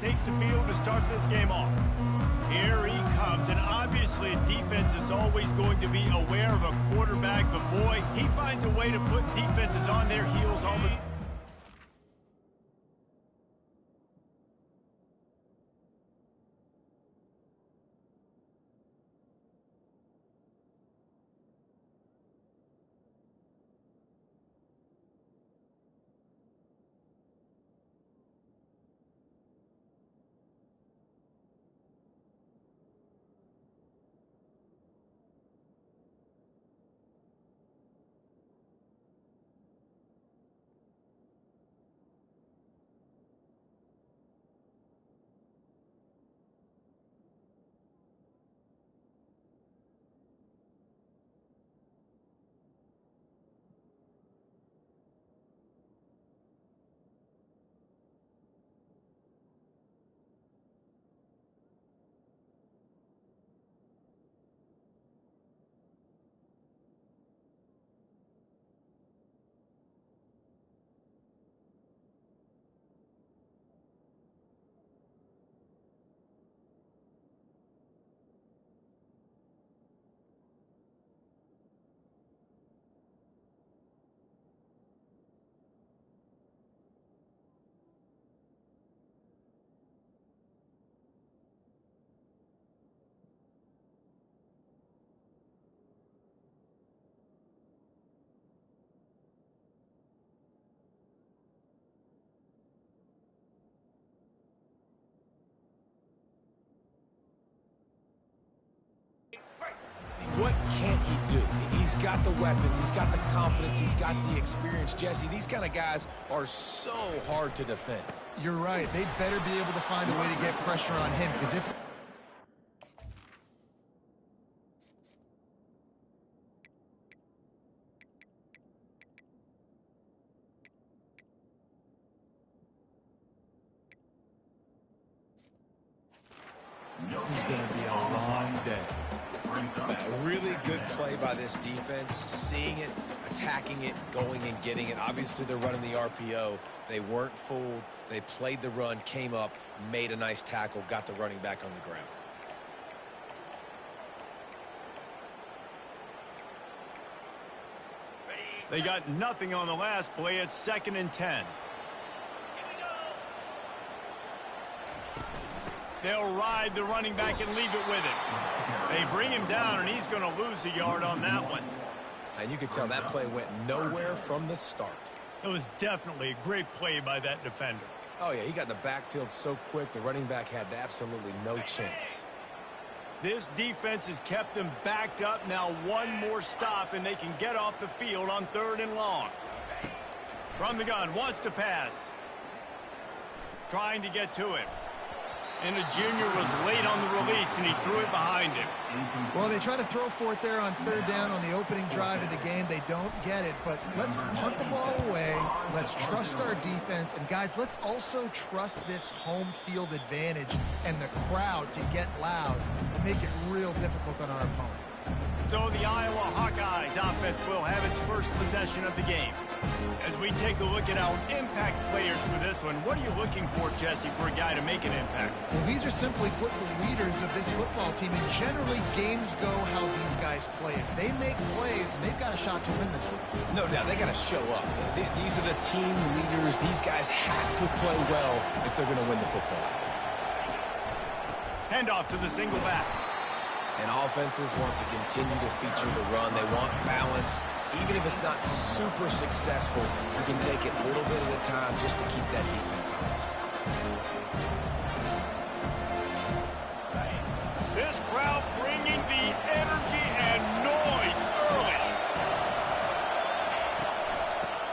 takes the field to start this game off. Here he comes, and obviously defense is always going to be aware of a quarterback, but boy, he finds a way to put defenses on their heels all the time. What can't he do? He's got the weapons, he's got the confidence, he's got the experience. Jesse, these kind of guys are so hard to defend. You're right. They better be able to find a way to get pressure on him, because if... This is going to be a long day. A really good play by this defense, seeing it, attacking it, going and getting it. Obviously, they're running the RPO. They weren't fooled. They played the run, came up, made a nice tackle, got the running back on the ground. They got nothing on the last play. It's 2nd and 10. They'll ride the running back and leave it with him. They bring him down, and he's going to lose a yard on that one. And you can tell that play went nowhere from the start. It was definitely a great play by that defender. Oh, yeah, he got in the backfield so quick, the running back had absolutely no chance. This defense has kept them backed up. Now one more stop, and they can get off the field on 3rd and long. From the gun, wants to pass. Trying to get to him. And the junior was late on the release, and he threw it behind him. Well, they try to throw for it there on 3rd down on the opening drive of the game. They don't get it, but let's punt the ball away. Let's trust our defense. And, guys, let's also trust this home field advantage and the crowd to get loud and make it real difficult on our opponent. So the Iowa Hawkeyes offense will have its first possession of the game. As we take a look at our impact players for this one, what are you looking for, Jesse, for a guy to make an impact? Well, these are simply put the leaders of this football team, and generally games go how these guys play. If they make plays, then they've got a shot to win this one. No doubt, they got to show up. These are the team leaders. These guys have to play well if they're going to win the football. Handoff to the single back. And offenses want to continue to feature the run. They want balance. Even if it's not super successful, you can take it little bit at a time just to keep that defense honest. This crowd bringing the energy and noise early.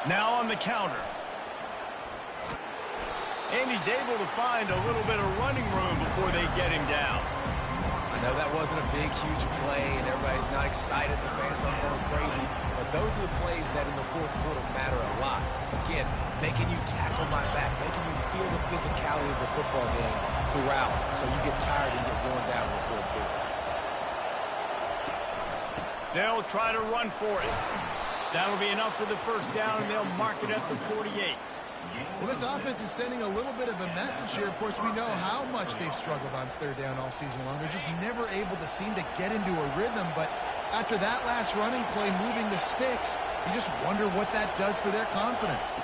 Now on the counter. And he's able to find a little bit of running room before they get him down. I know that wasn't a big, huge play, and everybody's not excited. The fans aren't going crazy. But those are the plays that in the 4th quarter matter a lot. Again, making you tackle my back, making you feel the physicality of the football game throughout, so you get tired and get worn down in the 4th quarter. They'll try to run for it. That'll be enough for the first down, and they'll mark it at the 48. Well, this offense is sending a little bit of a message here. Of course, we know how much they've struggled on third down all season long. They're just never able to seem to get into a rhythm. But after that last running play, moving the sticks, you just wonder what that does for their confidence.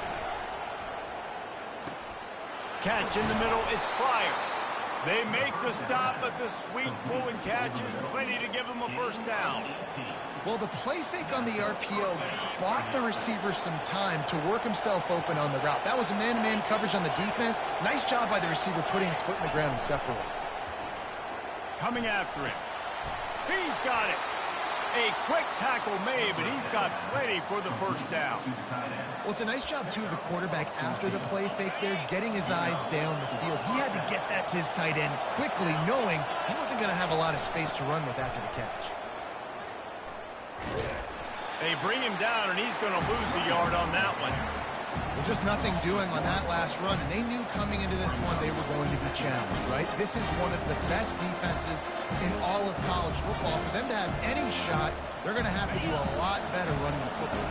Catch in the middle, it's Pryor. They make the stop, but the sweet pull and catch is plenty to give them a first down. Well, the play fake on the RPO bought the receiver some time to work himself open on the route. That was a man-to-man coverage on the defense. Nice job by the receiver putting his foot in the ground and separating. Coming after him. He's got it. A quick tackle made, but he's got plenty for the first down. Well, it's a nice job, too, of the quarterback after the play fake there, getting his eyes down the field. He had to get that to his tight end quickly, knowing he wasn't going to have a lot of space to run with after the catch. They bring him down, and he's going to lose a yard on that one. Well, just nothing doing on that last run, and they knew coming into this one they were going to be challenged, right? This is one of the best defenses in all of college football. For them to have any shot, they're going to have to do a lot better running the football.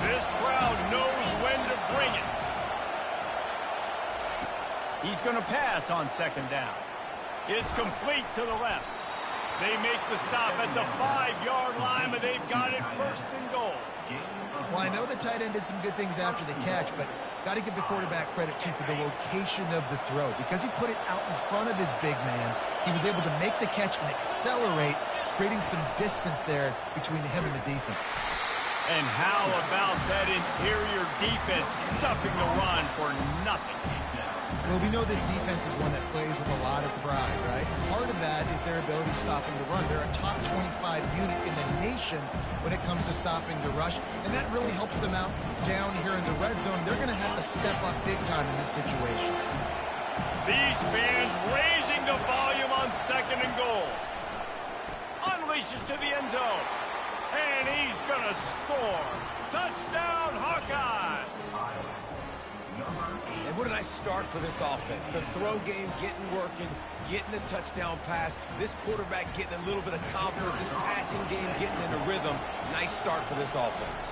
This crowd knows when to bring it. He's going to pass on second down. It's complete to the left. They make the stop at the 5-yard line, but they've got it first and goal. Well, I know the tight end did some good things after the catch, but got to give the quarterback credit, too, for the location of the throw. Because he put it out in front of his big man, he was able to make the catch and accelerate, creating some distance there between him and the defense. And how about that interior defense stuffing the run for nothing? Well, we know this defense is one that plays with a lot of pride, right? Part of that is their ability stopping the run. They're a top 25 unit in the nation when it comes to stopping the rush, and that really helps them out down here in the red zone. They're going to have to step up big time in this situation. These fans raising the volume on second and goal. Unleashes to the end zone. And he's going to score. Touchdown, Hawkeyes! And what a nice start for this offense. The throw game getting working, getting the touchdown pass. This quarterback getting a little bit of confidence. This passing game getting in a rhythm. Nice start for this offense.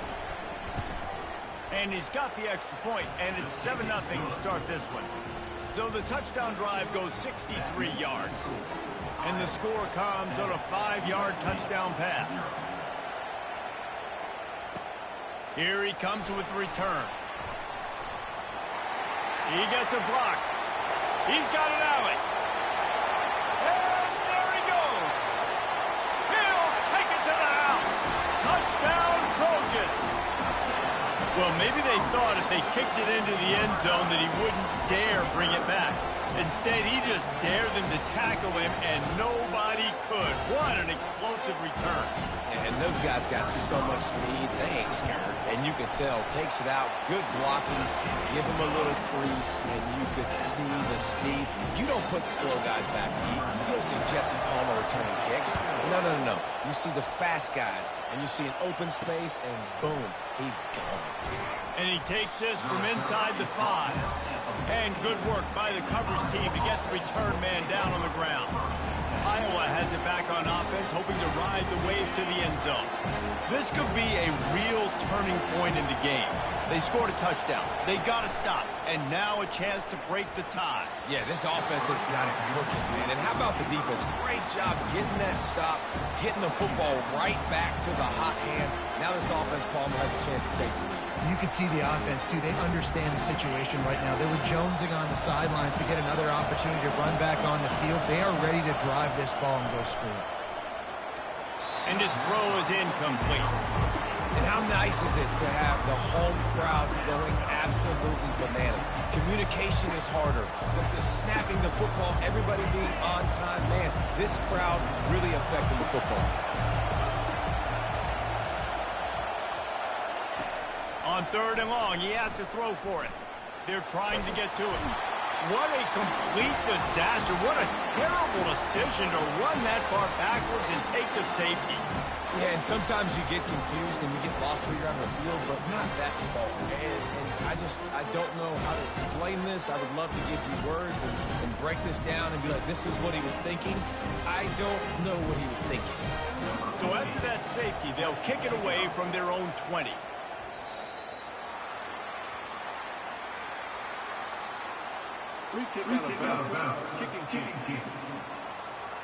And he's got the extra point, and it's 7-0 to start this one. So the touchdown drive goes 63 yards. And the score comes on a 5-yard touchdown pass. Here he comes with the return. He gets a block. He's got an alley. And there he goes. He'll take it to the house. Touchdown, Trojans. Well, maybe they thought if they kicked it into the end zone that he wouldn't dare bring it back. Instead, he just dared them to tackle him, and nobody could. What an explosive return. And those guys got so much speed, they ain't scared. And you can tell, takes it out, good blocking, give him a little crease, and you could see the speed. You don't put slow guys back deep. You don't see Jesse Palmer returning kicks. No, no, no, no. You see the fast guys, and you see an open space, and boom, he's gone. And he takes this from inside the 5. And good work by the coverage team to get the return man down on the ground. Iowa has it back on offense, hoping to ride the wave to the end zone. This could be a real turning point in the game. They scored a touchdown. They got to stop. And now a chance to break the tie. Yeah, this offense has got it cooking, man. And how about the defense? Great job getting that stop, getting the football right back to the hot hand. Now this offense, Palmer, has a chance to take the lead. You can see the offense, too. They understand the situation right now. They were jonesing on the sidelines to get another opportunity to run back on the field. They are ready to drive this ball and go score. And his throw is incomplete. And how nice is it to have the home crowd going absolutely bananas? Communication is harder, but the snapping the football, everybody being on time, man, this crowd really affecting the football game. On third and long, he has to throw for it. They're trying to get to it. What a complete disaster. What a terrible decision to run that far backwards and take the safety. Yeah, and sometimes you get confused and you get lost where you're on the field, but not that far. And I don't know how to explain this. I would love to give you words and break this down and be like, this is what he was thinking. I don't know what he was thinking. So after that safety, they'll kick it away from their own 20. Free kick out of bounds. Kicking team.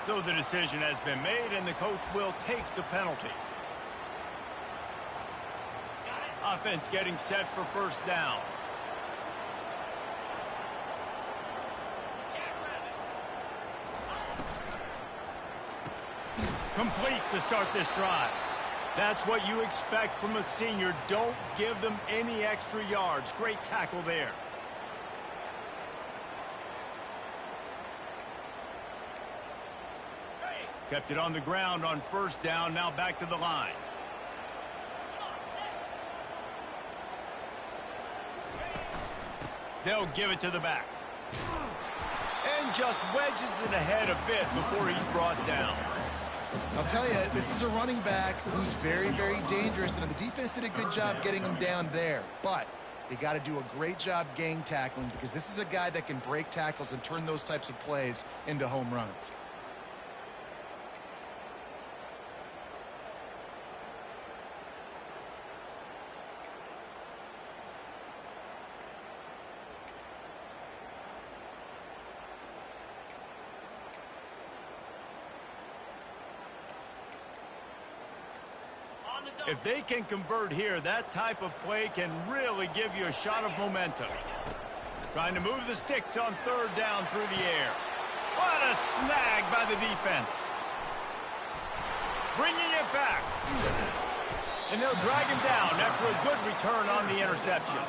So the decision has been made, and the coach will take the penalty. Offense getting set for first down. Complete to start this drive. That's what you expect from a senior. Don't give them any extra yards. Great tackle there. Kept it on the ground on first down. Now back to the line. They'll give it to the back. And just wedges it ahead a bit before he's brought down. I'll tell you, this is a running back who's very, very dangerous, and the defense did a good job getting him down there. But they got to do a great job gang tackling, because this is a guy that can break tackles and turn those types of plays into home runs. If they can convert here, that type of play can really give you a shot of momentum. Trying to move the sticks on third down through the air. What a snag by the defense. Bringing it back. And they'll drag him down after a good return on the interception.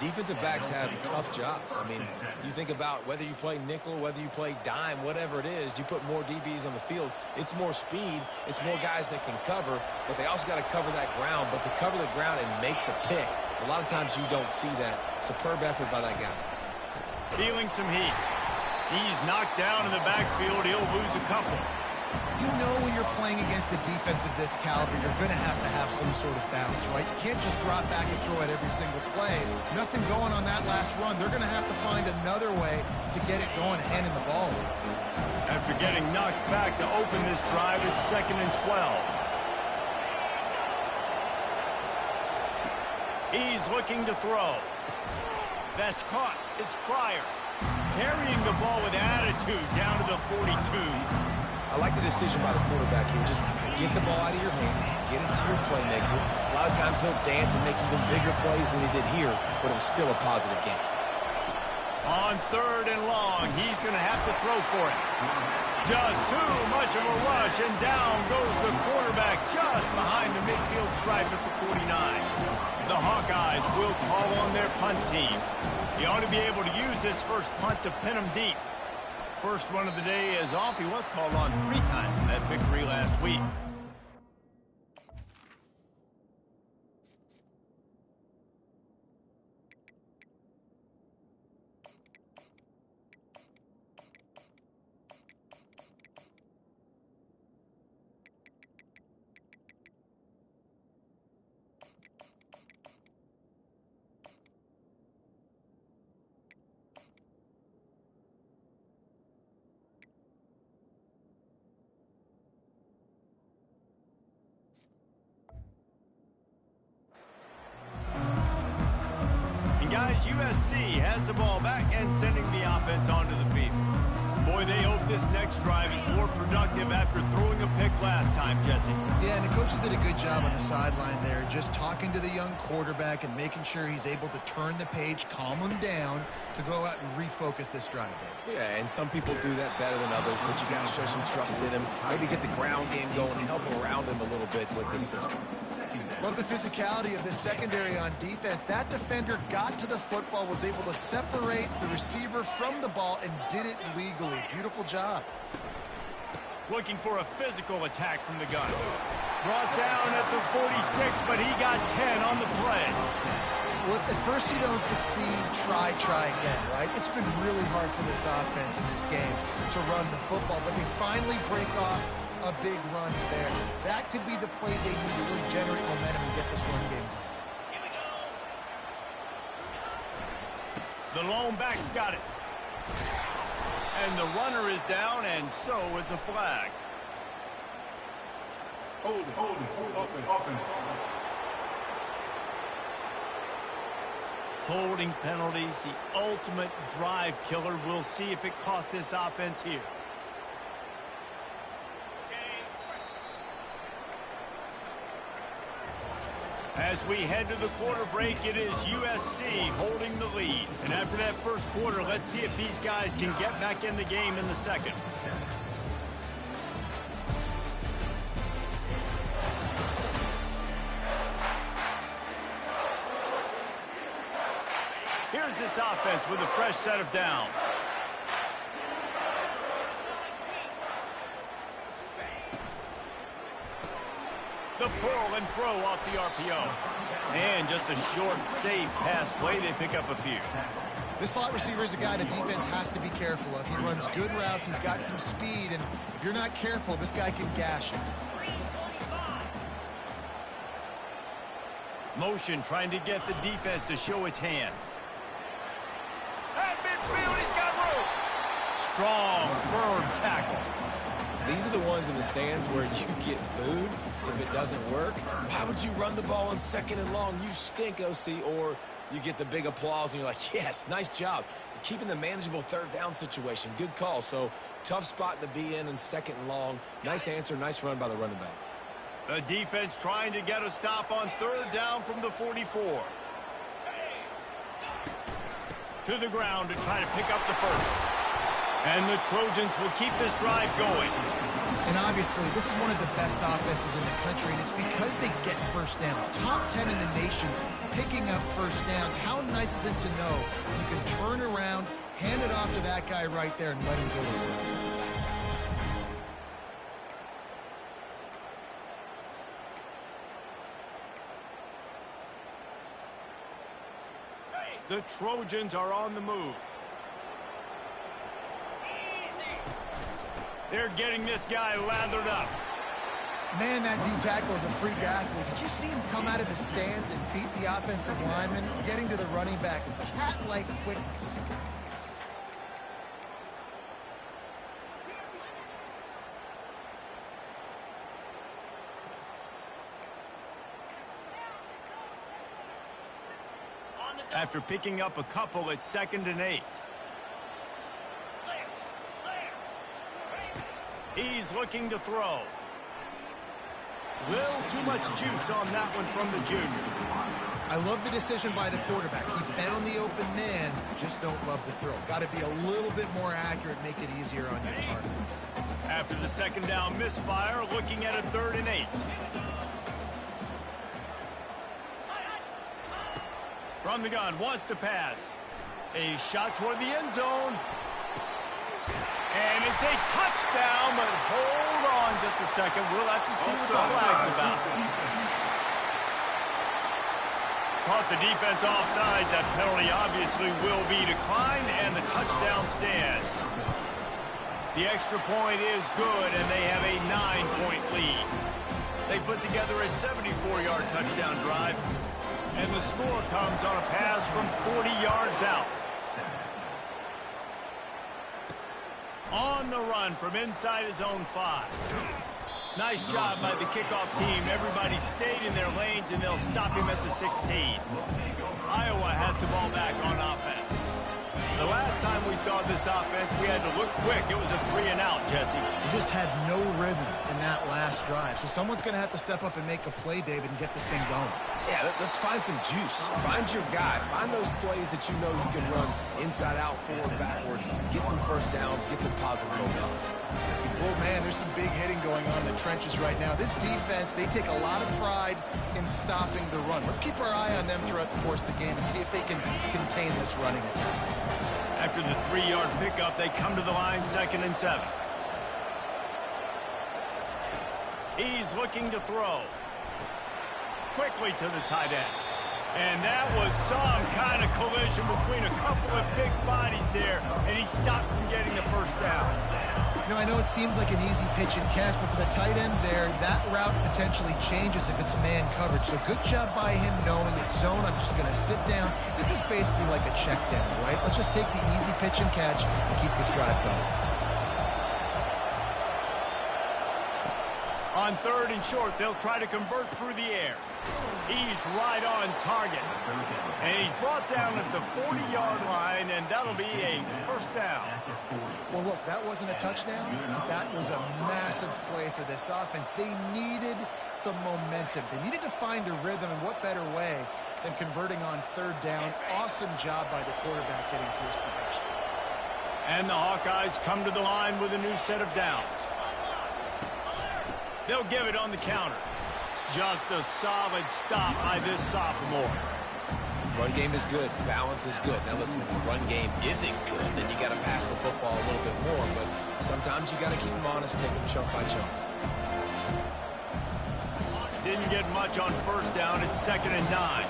Defensive backs have tough jobs. I mean, you think about whether you play nickel, whether you play dime, whatever it is, you put more DBs on the field. It's more speed. It's more guys that can cover, but they also got to cover that ground. But to cover the ground and make the pick, a lot of times you don't see that. Superb effort by that guy. Feeling some heat. He's knocked down in the backfield. He'll lose a couple. You know when you're playing against a defense of this caliber, you're going to have some sort of bounce, right? You can't just drop back and throw it every single play. Nothing going on that last run. They're going to have to find another way to get it going, handing the ball. After getting knocked back to open this drive, it's 2nd and 12. He's looking to throw. That's caught. It's Pryor. Carrying the ball with attitude down to the 42. I like the decision by the quarterback here. Just get the ball out of your hands, get it to your playmaker. A lot of times he'll dance and make even bigger plays than he did here, but it was still a positive game. On 3rd and long, he's going to have to throw for it. Just too much of a rush, and down goes the quarterback just behind the midfield stripe at the 49. The Hawkeyes will call on their punt team. He ought to be able to use this first punt to pin him deep. First one of the day is off. He was called on 3 times in that victory last week. Guys, USC has the ball back and sending the offense onto the field. Boy, they hope this next drive is more productive after throwing a pick last time, Jesse. Yeah, and the coaches did a good job on the sideline there, just talking to the young quarterback and making sure he's able to turn the page, calm him down to go out and refocus this drive. Yeah, and some people do that better than others, but you got to show some trust in him. Maybe get the ground game going, help around him a little bit with this system. Love the physicality of this secondary on defense. That defender got to the football, was able to separate the receiver from the ball, and did it legally. Beautiful job. Looking for a physical attack from the gun. Brought down at the 46, but he got 10 on the play. Well, if at first you don't succeed, try again, right? It's been really hard for this offense in this game to run the football, but they finally break off a big run there. That could be the play they need to really generate momentum and get this run game. The lone back's got it. And the runner is down, and so is a flag. Hold it, offense. Holding penalties, the ultimate drive killer. We'll see if it costs this offense here. As we head to the quarter break, it is USC holding the lead. And after that first quarter, let's see if these guys can get back in the game in the second. Here's this offense with a fresh set of downs. The pull and throw off the RPO. And just a short, safe pass play. They pick up a few. This slot receiver is a guy the defense has to be careful of. He runs good routes. He's got some speed. And if you're not careful, this guy can gash you. Motion trying to get the defense to show his hand. At midfield, he's got room. Strong, firm tackle. These are the ones in the stands where you get booed if it doesn't work. Why would you run the ball on 2nd and long? You stink, OC. Or you get the big applause and you're like, yes, nice job. You're keeping the manageable 3rd down situation. Good call. So tough spot to be in 2nd and long. Nice answer, nice run by the running back. The defense trying to get a stop on 3rd down from the 44. To the ground to try to pick up the first. And the Trojans will keep this drive going. And obviously, this is one of the best offenses in the country, and it's because they get first downs. Top 10 in the nation picking up first downs. How nice is it to know you can turn around, hand it off to that guy right there, and let him go to work. The Trojans are on the move. They're getting this guy lathered up. Man, that D-tackle is a freak athlete. Did you see him come out of the stance and beat the offensive lineman, getting to the running back with cat-like quickness? After picking up a couple at 2nd and 8. He's looking to throw. Little too much juice on that one from the junior. I love the decision by the quarterback. He found the open man, just don't love the throw. Got to be a little bit more accurate, make it easier on your target. After the 2nd down misfire, looking at a 3rd and 8. From the gun, wants to pass. A shot toward the end zone. And it's a touchdown, but hold on just a second. We'll have to see what the flag's about. Caught the defense offside. That penalty obviously will be declined, and the touchdown stands. The extra point is good, and they have a 9-point lead. They put together a 74-yard touchdown drive. And the score comes on a pass from 40 yards out. On the run from inside his own 5. Nice job by the kickoff team. Everybody stayed in their lanes, and they'll stop him at the 16. Iowa has the ball back on offense. The last time we saw this offense, we had to look quick. It was a 3-and-out, Jesse. He just had no rhythm in that last drive. So someone's going to have to step up and make a play, David, and get this thing going. Yeah, let's find some juice. Find your guy. Find those plays that you know you can run inside out, forward, backwards. Get some first downs. Get some positive momentum. Well, man, there's some big hitting going on in the trenches right now. This defense, they take a lot of pride in stopping the run. Let's keep our eye on them throughout the course of the game and see if they can contain this running attack. After the 3-yard pickup, they come to the line 2nd and 7. He's looking to throw. Quickly to the tight end. And that was some kind of collision between a couple of big bodies there, and he stopped from getting the first down. You know, I know it seems like an easy pitch and catch, but for the tight end there, that route potentially changes if it's man coverage. So good job by him knowing it's zone. I'm just going to sit down. This is basically like a check down, right? Let's just take the easy pitch and catch and keep this drive going. On 3rd and short, they'll try to convert through the air. He's right on target. And he's brought down at the 40-yard line, and that'll be a first down. Well, look, that wasn't a touchdown, but that was a massive play for this offense. They needed some momentum. They needed to find a rhythm, and what better way than converting on third down. Awesome job by the quarterback getting through his progression. And the Hawkeyes come to the line with a new set of downs. They'll give it on the counter. Just a solid stop by this sophomore. Run game is good. Balance is good. Now listen, if the run game isn't good, then you got to pass the football a little bit more. But sometimes you got to keep them honest, take them chunk by chunk. Didn't get much on first down. It's 2nd and 9.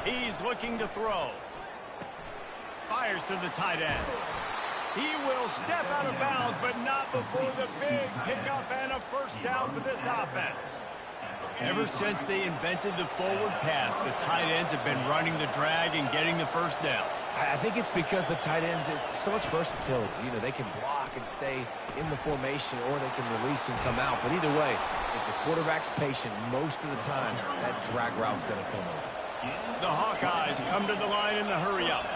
He's looking to throw. Fires to the tight end. He will step out of bounds, but not before the big pickup and a first down for this offense. Ever since they invented the forward pass, the tight ends have been running the drag and getting the first down. I think it's because the tight ends is so much versatility. You know, they can block and stay in the formation, or they can release and come out. But either way, if the quarterback's patient, most of the time, that drag route's going to come over. The Hawkeyes come to the line in the hurry-up.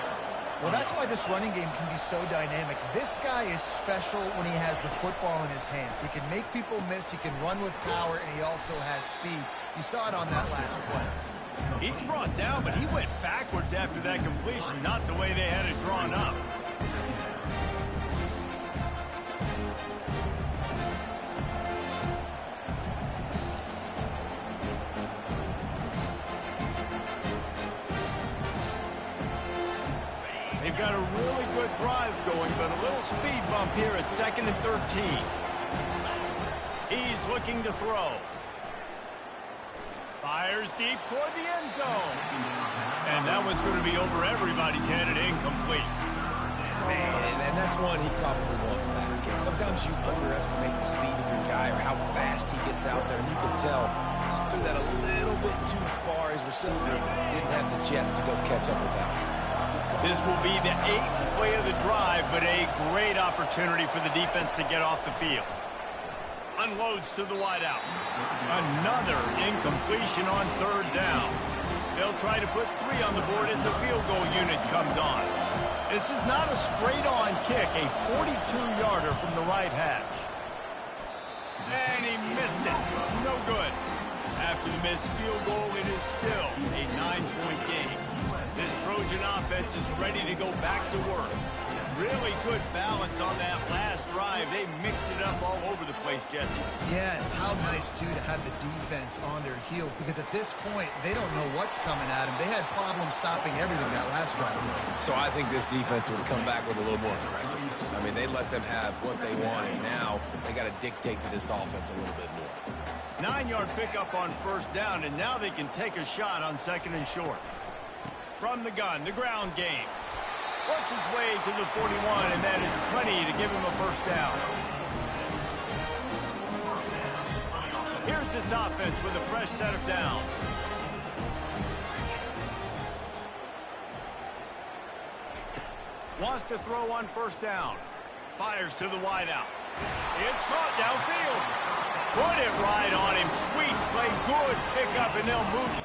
Well, that's why this running game can be so dynamic. This guy is special when he has the football in his hands. He can make people miss, he can run with power, and he also has speed. You saw it on that last play. He's brought down, but he went backwards after that completion, not the way they had it drawn up. They've got a really good drive going, but a little speed bump here at 2nd and 13. He's looking to throw. Fires deep toward the end zone. And that one's going to be over everybody's head and incomplete. Man, and that's one he probably wants back. And sometimes you underestimate the speed of your guy or how fast he gets out there. And you can tell just threw that a little bit too far. His receiver didn't have the jets to go catch up with that one. This will be the 8th play of the drive, but a great opportunity for the defense to get off the field. Unloads to the wideout. Another incompletion on third down. They'll try to put 3 on the board as the field goal unit comes on. This is not a straight-on kick, a 42-yarder from the right hash. And he missed it. No good. After the missed field goal, it is still a 9-point game. This Trojan offense is ready to go back to work. Really good balance on that last drive. They mixed it up all over the place, Jesse. Yeah, and how nice, too, to have the defense on their heels, because at this point, they don't know what's coming at them. They had problems stopping everything that last drive. So I think this defense would come back with a little more aggressiveness. I mean, they let them have what they wanted. Now they got to dictate to this offense a little bit more. 9-yard pickup on first down, and now they can take a shot on 2nd and short. From the gun, the ground game. Works his way to the 41, and that is plenty to give him a first down. Here's this offense with a fresh set of downs. Wants to throw on first down. Fires to the wideout. It's caught downfield. Put it right on him. Sweet play. Good pickup, and they'll move.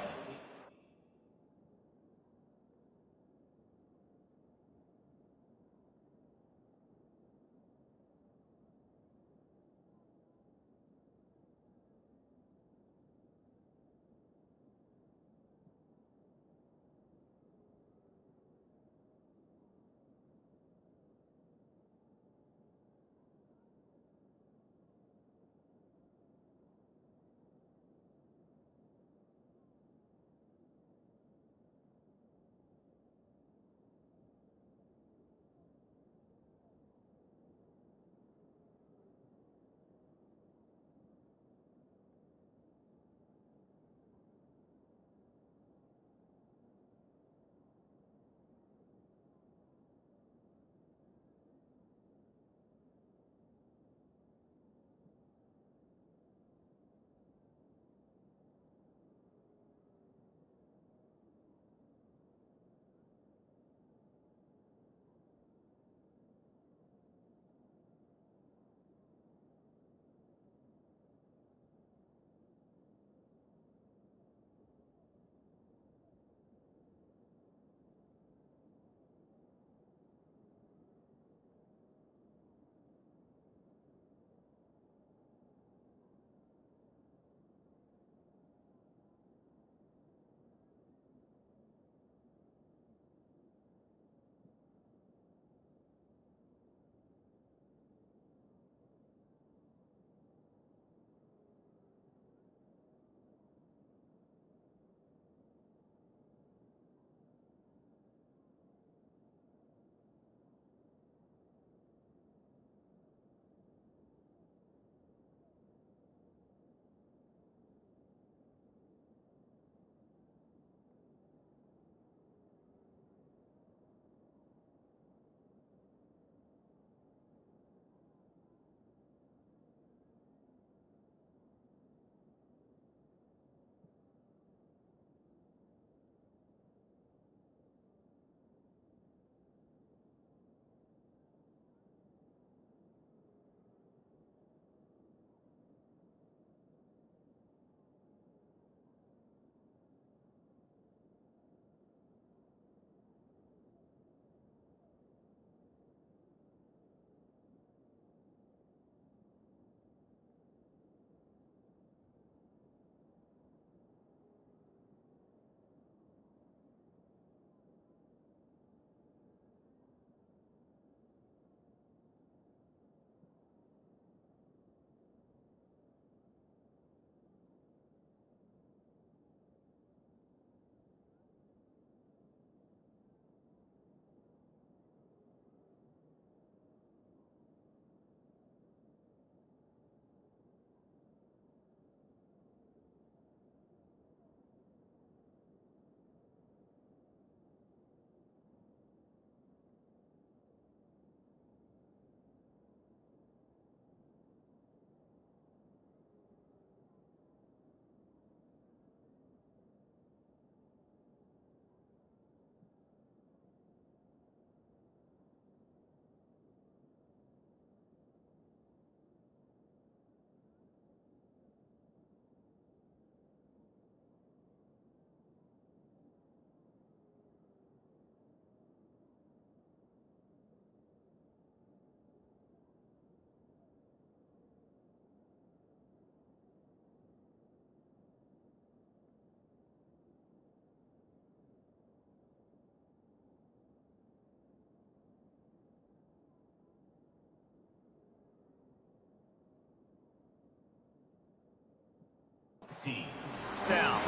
Down.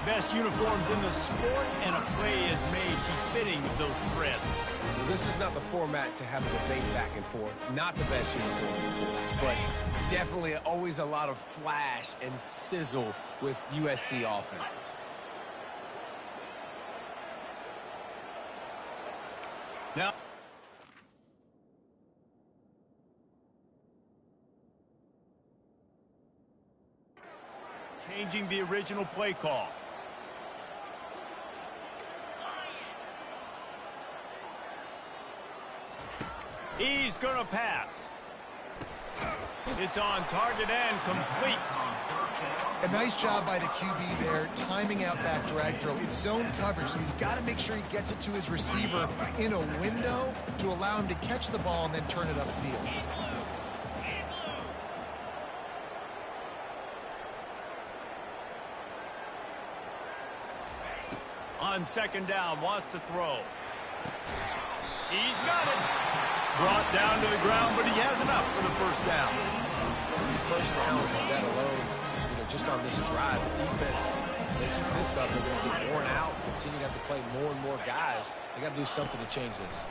Best uniforms in the sport, and a play is made befitting of those threats. Well, this is not the format to have a debate back and forth. Not the best uniform in sports, but definitely always a lot of flash and sizzle with USC offenses. Now, changing the original play call. He's going to pass. It's on target and complete. A nice job by the QB there, timing out that drag throw. It's zone coverage, so he's got to make sure he gets it to his receiver in a window to allow him to catch the ball and then turn it upfield. On second down, wants to throw. He's got it. Brought down to the ground, but he has enough for the first down. First downs is that alone, just on this drive. The defense, they keep this up, they're going to get worn out, continue to have to play more and more guys. They got to do something to change this.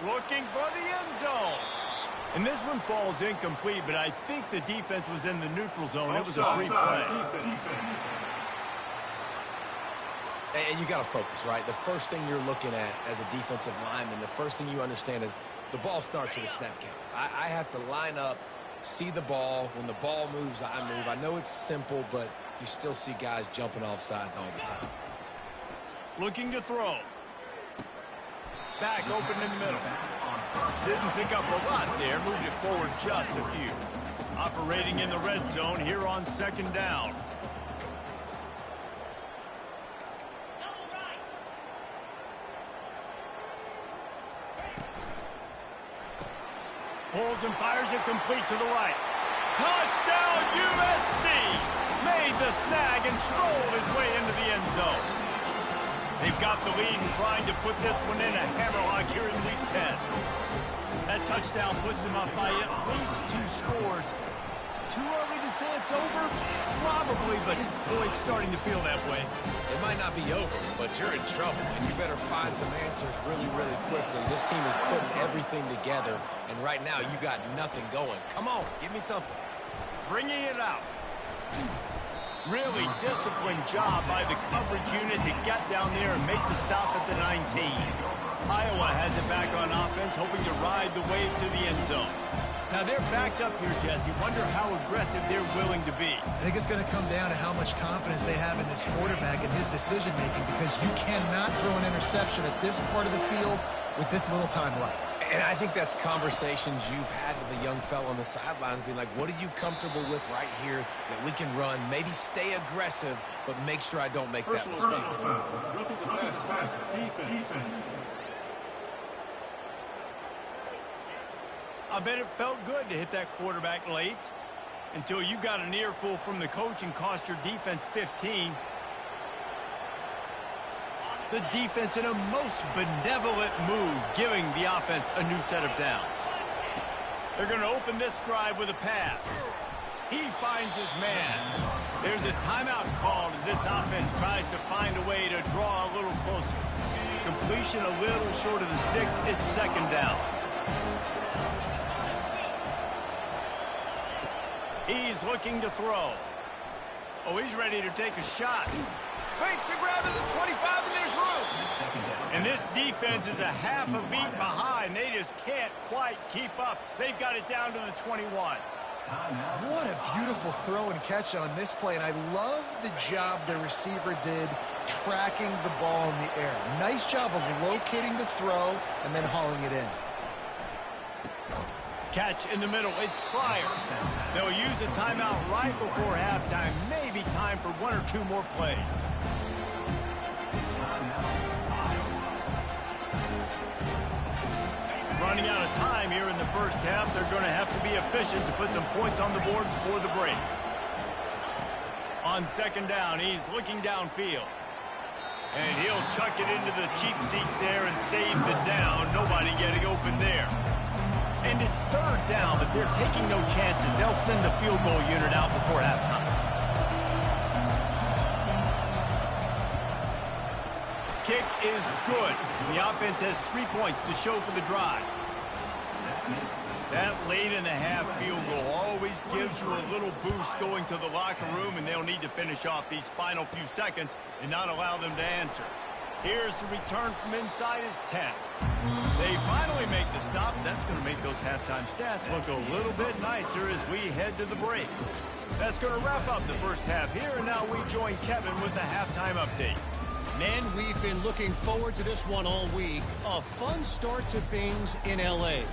Looking for the end zone. And this one falls incomplete, but I think the defense was in the neutral zone. It was a free play. And you got to focus, right? The first thing you're looking at as a defensive lineman, the first thing you understand is the ball starts with a snap count. I have to line up, see the ball. When the ball moves, I move. I know it's simple, but you still see guys jumping off sides all the time. Looking to throw. Back open in the middle. Didn't pick up a lot there. Moved it forward just a few. Operating in the red zone here on second down. Pulls and fires it complete to the right. Touchdown, USC! Made the snag and strolled his way into the end zone. They've got the lead and trying to put this one in a hammerlock here in Week 10. That touchdown puts them up by at least 2 scores. Too early to say it's over? Probably, but boy, it's starting to feel that way. It might not be over, but you're in trouble, and you better find some answers really, really quickly. This team is putting everything together, and right now you got nothing going. Come on, give me something. Bringing it out. Really disciplined job by the coverage unit to get down there and make the stop at the 19. Iowa has it back on offense, hoping to ride the wave to the end zone. Now they're backed up here, Jesse. Wonder how aggressive they're willing to be. I think it's going to come down to how much confidence they have in this quarterback and his decision-making, because you cannot throw an interception at this part of the field with this little time left. And I think that's conversations you've had with a young fella on the sidelines, being like, what are you comfortable with right here that we can run? Maybe stay aggressive, but make sure I don't make that mistake. Roughing the pass, defense. I bet it felt good to hit that quarterback late until you got an earful from the coach and cost your defense 15. The defense in a most benevolent move, giving the offense a new set of downs. They're going to open this drive with a pass. He finds his man. There's a timeout called as this offense tries to find a way to draw a little closer. Completion a little short of the sticks. It's second down. He's looking to throw. Oh, he's ready to take a shot. Makes the grab at the 25, and there's room. And this defense is a half a beat behind. They just can't quite keep up. They've got it down to the 21. What a beautiful throw and catch on this play, and I love the job the receiver did tracking the ball in the air. Nice job of locating the throw and then hauling it in. Catch in the middle. It's Pryor. They'll use a timeout right before halftime. Maybe time for 1 or 2 more plays. Running out of time here in the first half. They're going to have to be efficient to put some points on the board before the break. On second down, he's looking downfield. And he'll chuck it into the cheap seats there and save the down. Nobody getting open there. And it's third down, but they're taking no chances. They'll send the field goal unit out before halftime. kick is good. The offense has 3 points to show for the drive. That late in the half field goal always gives you a little boost going to the locker room, and they'll need to finish off these final few seconds and not allow them to answer. Here's the return from inside his 10. They finally make the stop. That's going to make those halftime stats look a little bit nicer as we head to the break. That's going to wrap up the first half here, and now we join Kevin with the halftime update. Men, we've been looking forward to this one all week. A fun start to things in L.A.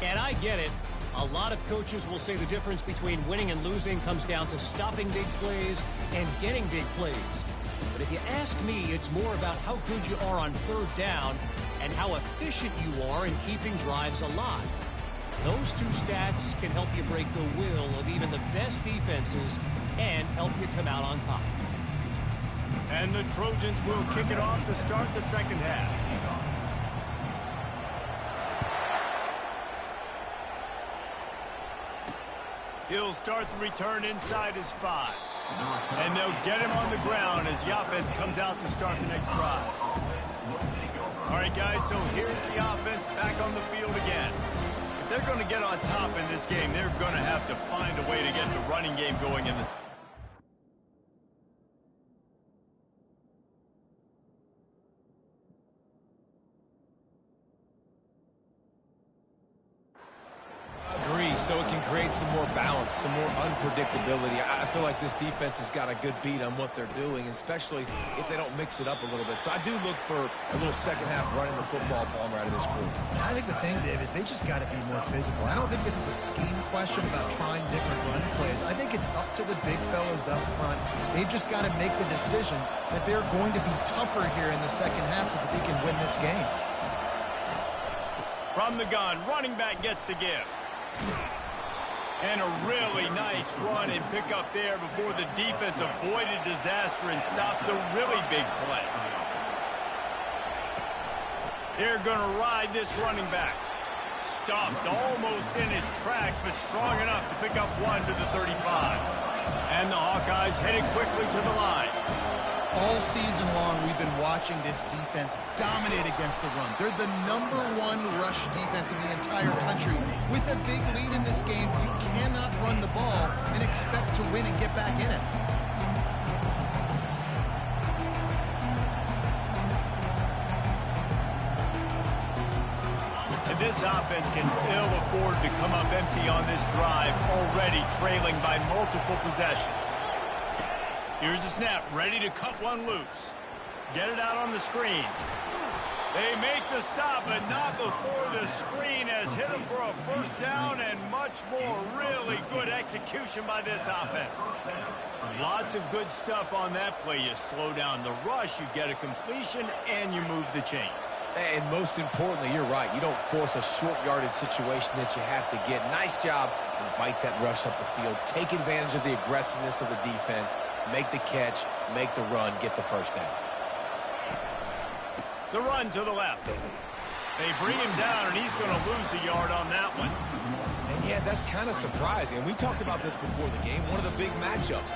And I get it. A lot of coaches will say the difference between winning and losing comes down to stopping big plays and getting big plays. But if you ask me, it's more about how good you are on third down and how efficient you are in keeping drives alive. Those two stats can help you break the will of even the best defenses and help you come out on top. And the Trojans will kick it off to start the second half. He'll start the return inside his 5. And they'll get him on the ground as the offense comes out to start the next drive. All right, guys, so here's the offense back on the field again. If they're going to get on top in this game, they're going to have to find a way to get the running game going in this. So it can create some more balance, some more unpredictability. I feel like this defense has got a good beat on what they're doing, especially if they don't mix it up a little bit. So I do look for a little second half running the football Palmer out of this group. I think the thing, Dave, is they just got to be more physical. I don't think this is a scheme question about trying different run plays. I think it's up to the big fellas up front. They've just got to make the decision that they're going to be tougher here in the second half so that they can win this game. From the gun, running back gets to give. And a really nice run and pick up there before the defense avoided disaster and stopped the really big play. They're going to ride this running back. Stopped almost in his tracks, but strong enough to pick up 1 to the 35. And the Hawkeyes headed quickly to the line. All season long, we've been watching this defense dominate against the run. They're the #1 rush defense in the entire country. With a big lead in this game, you cannot run the ball and expect to win and get back in it. And this offense can ill afford to come up empty on this drive, already trailing by multiple possessions. Here's the snap, ready to cut one loose. Get it out on the screen. They make the stop, but not before the screen has hit them for a first down and much more. Really good execution by this offense. Lots of good stuff on that play. You slow down the rush, you get a completion, and you move the chains. And most importantly, you're right. You don't force a short yardage situation that you have to get. Nice job. Invite that rush up the field. Take advantage of the aggressiveness of the defense. Make the catch. Make the run. Get the first down. The run to the left. They bring him down, and he's going to lose a yard on that one. And yeah, that's kind of surprising. And we talked about this before the game. One of the big matchups.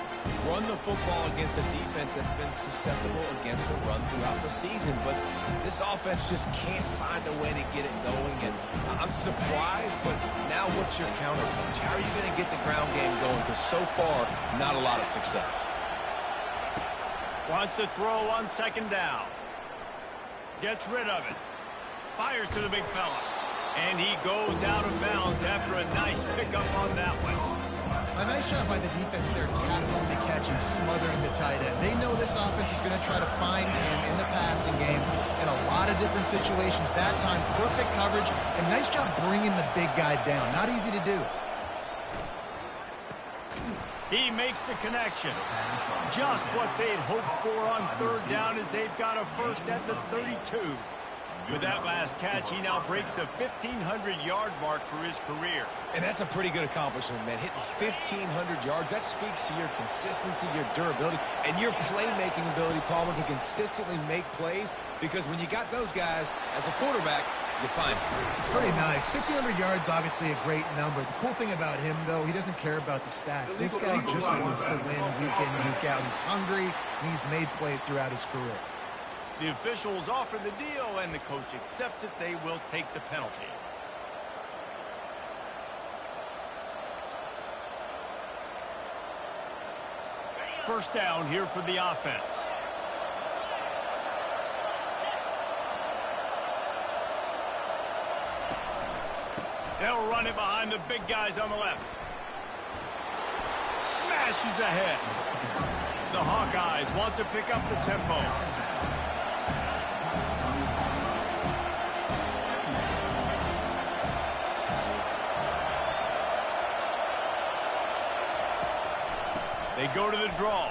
Run the football against a defense that's been susceptible against the run throughout the season. But this offense just can't find a way to get it going. And I'm surprised, but now what's your counterpunch? How are you going to get the ground game going? Because so far, not a lot of success. Wants to throw on second down. Gets rid of it. Fires to the big fella. And he goes out of bounds after a nice pickup on that one. A nice job by the defense there, tackling the catch and smothering the tight end. They know this offense is going to try to find him in the passing game in a lot of different situations. That time, perfect coverage, and nice job bringing the big guy down. Not easy to do. He makes the connection. Just what they'd hoped for on third down as they've got a first at the 32. With that last catch, he now breaks the 1,500-yard mark for his career. And that's a pretty good accomplishment, man. Hitting 1,500 yards, that speaks to your consistency, your durability, and your playmaking ability, Palmer, to consistently make plays. Because when you got those guys as a quarterback, you find it. It's pretty nice. 1,500 yards, obviously a great number. The cool thing about him, though, he doesn't care about the stats. This guy just wants to win week in, week out. He's hungry, and he's made plays throughout his career. The officials offer the deal, and the coach accepts it. They will take the penalty. First down here for the offense. They'll run it behind the big guys on the left. Smashes ahead. The Hawkeyes want to pick up the tempo. They go to the draw.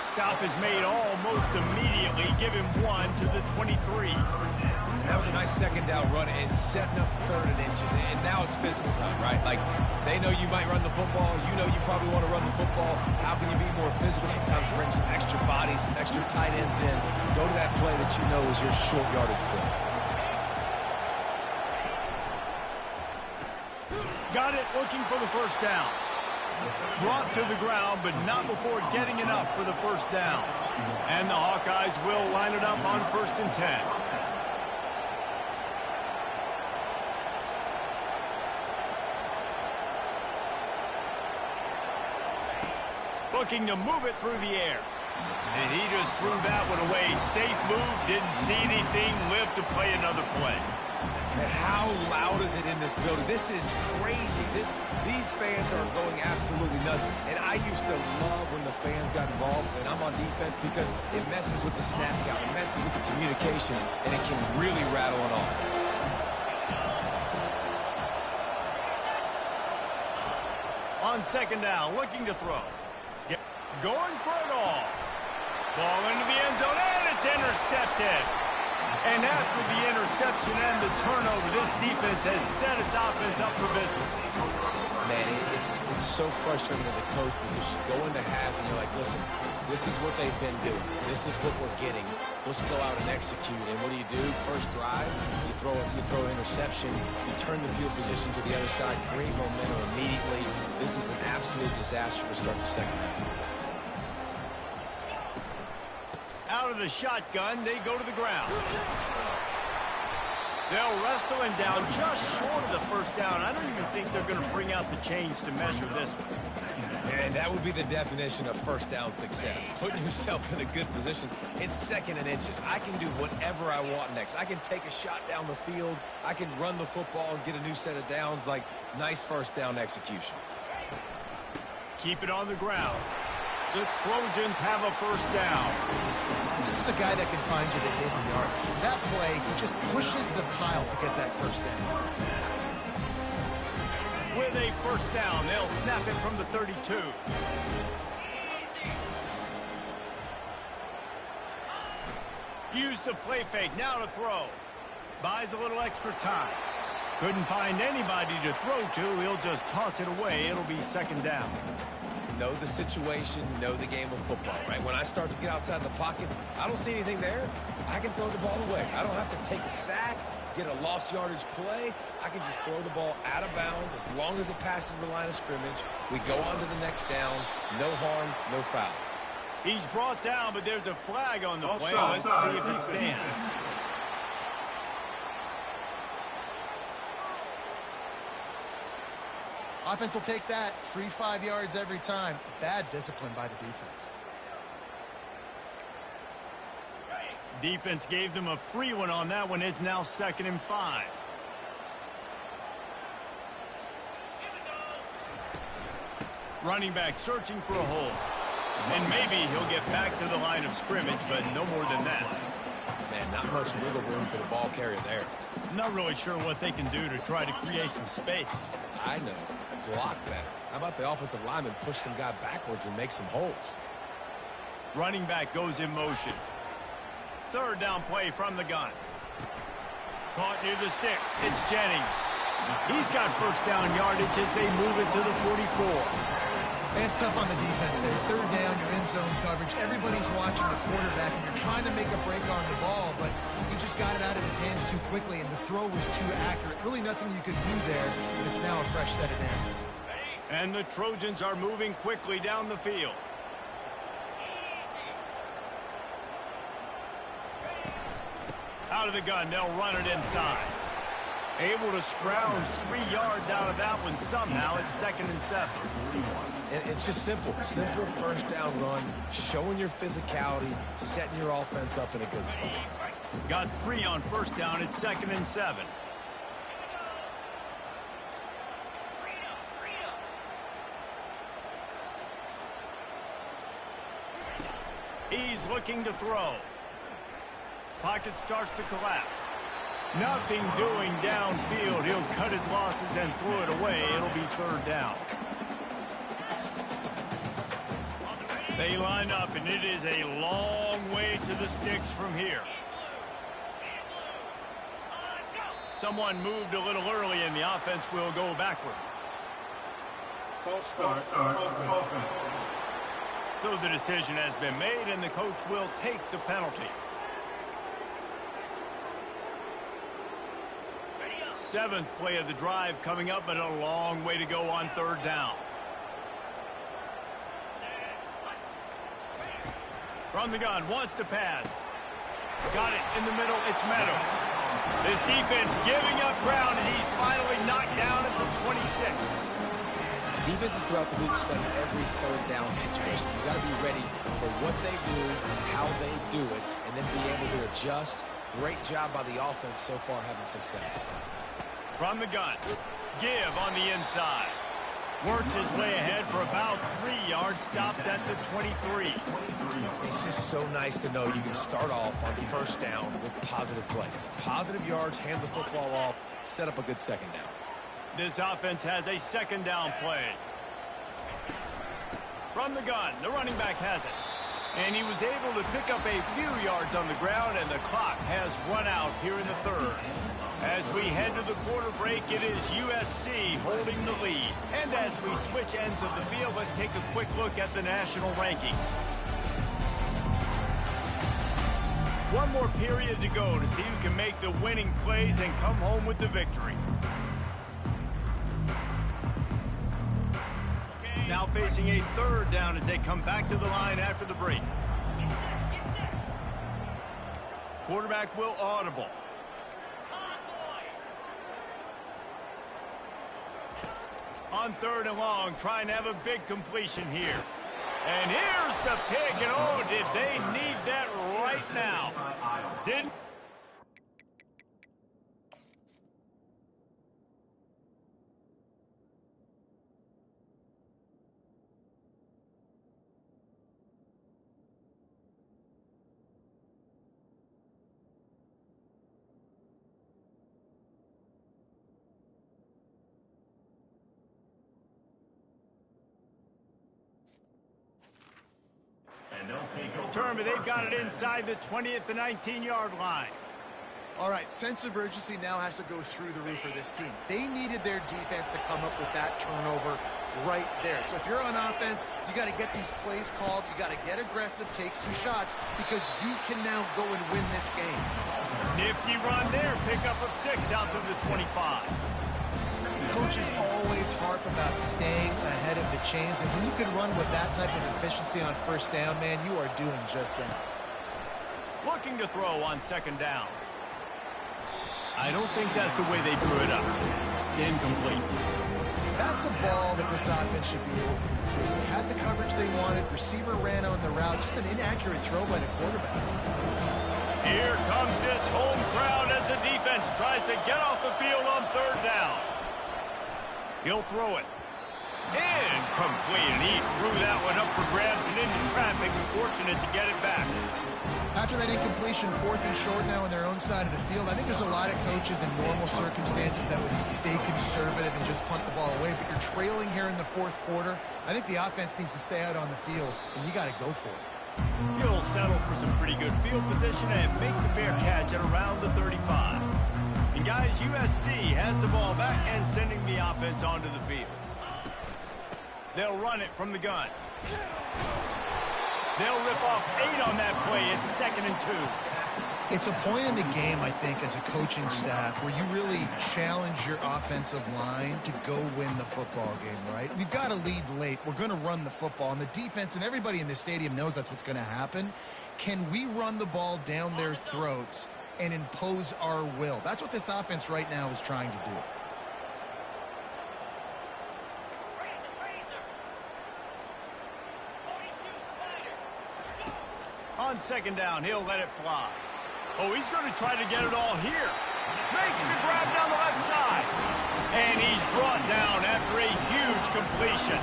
Stop is made almost immediately. Give him 1 to the 23. And that was a nice second down run and setting up 3rd and inches. And now it's physical time, right? Like, they know you might run the football. You know you probably want to run the football. How can you be more physical? Sometimes bring some extra bodies, some extra tight ends in. Go to that play that you know is your short yardage play. Got it, looking for the first down. Brought to the ground, but not before getting enough for the first down. And the Hawkeyes will line it up on 1st and 10. Looking to move it through the air. And he just threw that one away. Safe move, didn't see anything, lived to play another play. And how loud is it in this building? This is crazy. These fans are going absolutely nuts. And I used to love when the fans got involved, and I'm on defense, because it messes with the snap count, it messes with the communication, and it can really rattle an offense. On 2nd down, looking to throw. Going for it all. Ball into the end zone, and it's intercepted. And after the interception and the turnover, this defense has set its offense up for business. Man, it's so frustrating as a coach, because you go into half and you're like, listen, this is what they've been doing. This is what we're getting. Let's go out and execute. And what do? First drive, you throw an interception, you turn the field position to the other side, create momentum immediately. This is an absolute disaster to start the second half. Out of the shotgun, they go to the ground. They'll wrestle him down just short of the first down. I don't even think they're going to bring out the chains to measure this one. And that would be the definition of first down success. Putting yourself in a good position. It's 2nd and inches. I can do whatever I want next. I can take a shot down the field. I can run the football and get a new set of downs. Like, nice first down execution. Keep it on the ground. The Trojans have a first down. This is a guy that can find you the hidden yardage. That play, he just pushes the pile to get that first down. With a first down, they'll snap it from the 32. Use the play fake, now to throw. Buys a little extra time. Couldn't find anybody to throw to. He'll just toss it away. It'll be 2nd down. Know the situation, know the game of football, right? When I start to get outside the pocket, I don't see anything there. I can throw the ball away. I don't have to take a sack, get a lost yardage play. I can just throw the ball out of bounds as long as it passes the line of scrimmage. We go on to the next down. No harm, no foul. He's brought down, but there's a flag on the play. Offside. Let's see if it stands. Offense will take that. Free 5 yards every time. Bad discipline by the defense. Defense gave them a free one on that one. It's now 2nd and 5. Running back searching for a hole. And maybe he'll get back to the line of scrimmage, but no more than that. Man, not much wiggle room for the ball carrier there. Not really sure what they can do to try to create some space. I know. Block better. How about the offensive lineman push some guy backwards and make some holes? Running back goes in motion. 3rd down play from the gun. Caught near the sticks. It's Jennings. He's got first down yardage as they move it to the 44. It's tough on the defense there. 3rd down, you're in zone coverage. Everybody's watching the quarterback, and you're trying to make a break on the ball, but he just got it out of his hands too quickly, and the throw was too accurate. Really nothing you could do there, but it's now a fresh set of downs. And the Trojans are moving quickly down the field. Out of the gun, they'll run it inside. Able to scrounge 3 yards out of that one somehow. It's 2nd and 7. And it's just simple. Simple first down run, showing your physicality, setting your offense up in a good spot. Got 3 on first down. It's 2nd and 7. He's looking to throw. Pocket starts to collapse. Nothing doing downfield. He'll cut his losses and throw it away. It'll be 3rd down. They line up, and it is a long way to the sticks from here. Someone moved a little early, and the offense will go backward. False start. Offense. So the decision has been made, and the coach will take the penalty. 7th play of the drive coming up, but a long way to go on 3rd down. From the gun, wants to pass. Got it in the middle, it's Meadows. This defense giving up ground, and he's finally knocked down at the 26. Defenses throughout the league study every 3rd down situation. You got to be ready for what they do, how they do it, and then be able to adjust. Great job by the offense so far having success. From the gun, give on the inside. Works his way ahead for about 3 yards, stopped at the 23. It's just so nice to know you can start off on first down with positive plays. Positive yards, hand the football off, set up a good 2nd down. This offense has a 2nd down play. From the gun, the running back has it. And he was able to pick up a few yards on the ground, and the clock has run out here in the 3rd. As we head to the quarter break, it is USC holding the lead. And as we switch ends of the field, let's take a quick look at the national rankings. One more period to go to see who can make the winning plays and come home with the victory. Now facing a 3rd down as they come back to the line after the break. Quarterback will audible. On 3rd and long, trying to have a big completion here. And here's the pick, and oh, did they need that right now. Didn't. Return, but they've got it inside the 20 at the 19-yard line. All right, sense of urgency now has to go through the roof for this team. They needed their defense to come up with that turnover right there. So if you're on offense, you got to get these plays called. You got to get aggressive, take some shots, because you can now go and win this game. Nifty run there, pickup of 6 out to the 25. Coaches always harp about staying ahead of the chains, and when you can run with that type of efficiency on first down, man, you are doing just that. Looking to throw on 2nd down. I don't think that's the way they drew it up. Incomplete. That's a ball that this offense should be able to complete. They had the coverage they wanted. Receiver ran on the route. Just an inaccurate throw by the quarterback. Here comes this home crowd as the defense tries to get off the field on 3rd down. He'll throw it. Incomplete, and he threw that one up for grabs and into traffic. Fortunate to get it back. After that incompletion, 4th and short now on their own side of the field, I think there's a lot of coaches in normal circumstances that would stay conservative and just punt the ball away. But you're trailing here in the 4th quarter. I think the offense needs to stay out on the field, and you got to go for it. He'll settle for some pretty good field position and make the fair catch at around the 35. And guys, USC has the ball back and sending the offense onto the field. They'll run it from the gun. They'll rip off 8 on that play. It's 2nd and 2. It's a point in the game, I think, as a coaching staff, where you really challenge your offensive line to go win the football game, right? We've got to lead late. We're going to run the football. And the defense and everybody in the stadium knows that's what's going to happen. Can we run the ball down their throats and impose our will. That's what this offense right now is trying to do. On second down, he'll let it fly. Oh, he's going to try to get it all here. Makes the grab down the left side. And he's brought down after a huge completion.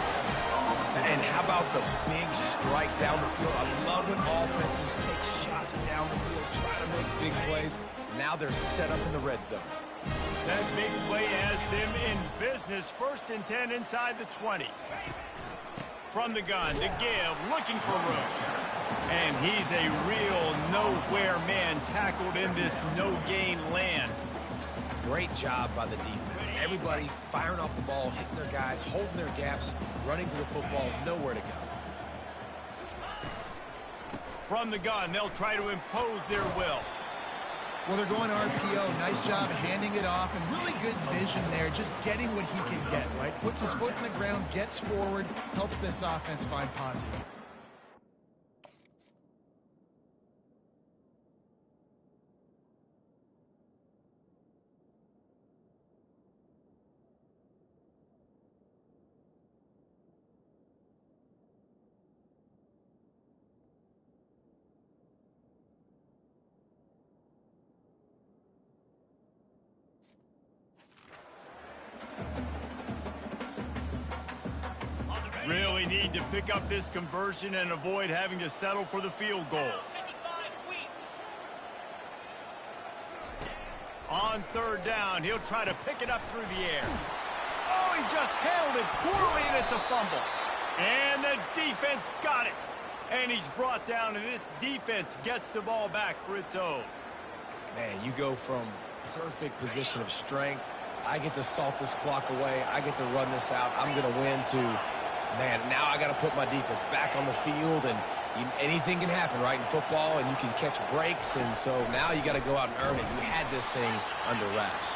And how about the big strike down the field? I love when offenses take shots down the field, try to make big plays. Now they're set up in the red zone. That big play has them in business. 1st and 10 inside the 20. From the gun to give, looking for room. And he's a real nowhere man tackled in this no-gain land. Great job by the defense. Everybody firing off the ball, hitting their guys, holding their gaps, running to the football, nowhere to go. From the gun, they'll try to impose their will. Well, they're going RPO. Nice job handing it off, and really good vision there, just getting what he can get, right? Puts his foot in the ground, gets forward, helps this offense find positive. Really need to pick up this conversion and avoid having to settle for the field goal. On 3rd down, he'll try to pick it up through the air. Oh, he just handled it poorly, and it's a fumble. And the defense got it. And he's brought down, and this defense gets the ball back for its own. Man, you go from perfect position of strength. I get to salt this clock away. I get to run this out. I'm going to win to... Man, now I got to put my defense back on the field, and anything can happen, right, in football, and you can catch breaks, and so now you got to go out and earn it. You had this thing under wraps.